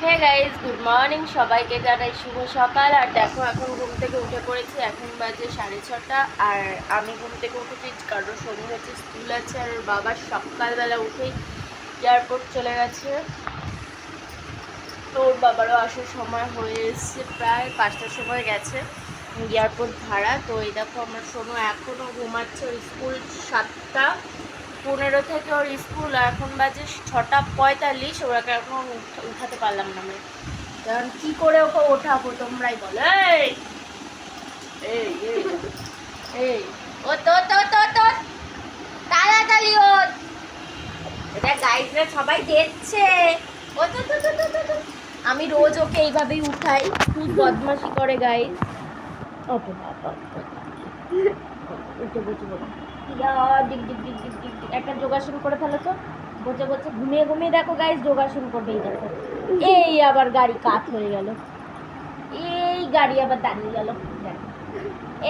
Hey guys, good morning. সবাইকে জানাই শুভ সকাল। আর দেখো, এখন ঘুম থেকে উঠে পড়েছি। এখন বাজে 6:30। আর আমি ঘুম থেকে উঠেছি কারণ শনি হচ্ছে, স্কুল আছে। আর ওর বাবা সকালবেলা উঠেই এয়ারপোর্ট চলে গেছে। তো ওর বাবারও আসার সময় হয়ে এসছে, প্রায় 5টার সময় গেছে এয়ারপোর্ট ভাড়া। তো এই দেখো, আমার সোনু এখনও ঘুমাচ্ছে। ওর স্কুল 7:15 থেকে ওর স্কুল। এখন বাজে 6:45। ওরাকে এখন উঠাতে পারলাম না আমি, কারণ কী করে ওকে ওঠাবো তোমরাই বলো। এই এই এই এই ও তো তো তো তো তাড়াতাড়ি ওঠ। এটা গাইডরা সবাই দেখছে। ও তো তো তো তো তো। আমি রোজ ওকে এইভাবেই উঠাই, খুব বদমাশি করে গাইড। ওকে বাবা, উঠে বসে বলো ডিগ ডিগ ডিগ ডিগ ডিগ ডিগ। একটা যোগাসন করে ফেলো তো। বসে বসে ঘুমিয়ে ঘুমিয়ে দেখো গাইজ, যোগাসন করবেই দেখো। এই আবার গাড়ি কাত হয়ে গেল, এই গাড়ি আবার দাঁড়িয়ে গেল।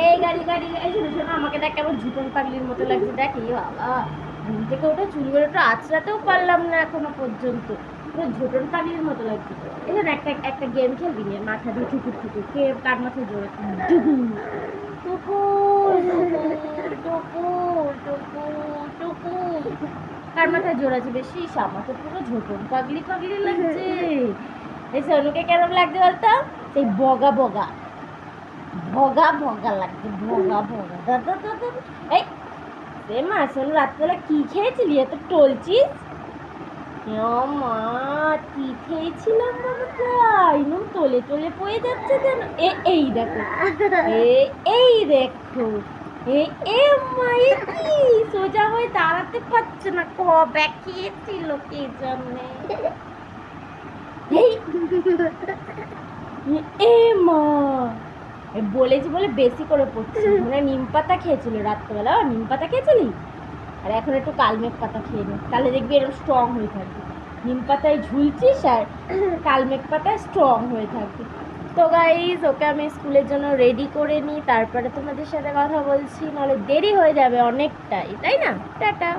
এই গাড়ি গাড়ি এই শোনো শোনো, আমাকে দেখ কেমন ঝুটন পাগলির মতো লাগছে। দেখ এই বাবা, ঘুম থেকে ওঠে চুলগুলো একটু আঁচড়াতেও পারলাম না এখনো পর্যন্ত, পুরো ঝুটন পাগলির মতো লাগছে। এখানে একটা একটা গেম খেলবি না, মাথা দিয়ে ঠুকুর ঠুকুর, কে কার মাথায় জোরে টুকুর টুকুর টুকুর টুকুর। কার মাথায় জোর আছে বেশি? আমাকে পুরো ঝোটন পাগলি পাগলি লাগছে। এই সোনুকে কেমন লাগছে বলতো? সেই বগা বগা ভগা ভগা লাগছে, ভগা ভগা। দাদা দাদা এই রে মা, শোনো রাত্রেবেলা কি খেয়েছিলি এত টলছিস? মা, কি খেয়েছিলাম বাবাটা? একদম তোলে তোলে পড়ে যাচ্ছে যেন। এই দেখো, এই দেখো, এ মা, এ কি সোজা হয়ে দাঁড়াতে পারছে না। কবে খেয়েছিল কে জানে। এ মা, বলেছি বলে বেশি করে পড়ছি। মানে নিম পাতা খেয়েছিল রাত্রেবেলা। নিম পাতা খেয়েছিলি? আর এখন একটু কালমেঘ পাতা খেয়ে নে, তাহলে দেখবি এরকম স্ট্রং হয়ে থাকবি। নিম পাতায় ঝুলছিস আর কালমেঘ পাতায় স্ট্রং হয়ে থাকবি। তো গাইজ, ওকে আমি স্কুলের জন্য রেডি করে নিই, তারপরে তোমাদের সাথে কথা বলছি, নাহলে দেরি হয়ে যাবে অনেকটাই, তাই না? টাটা।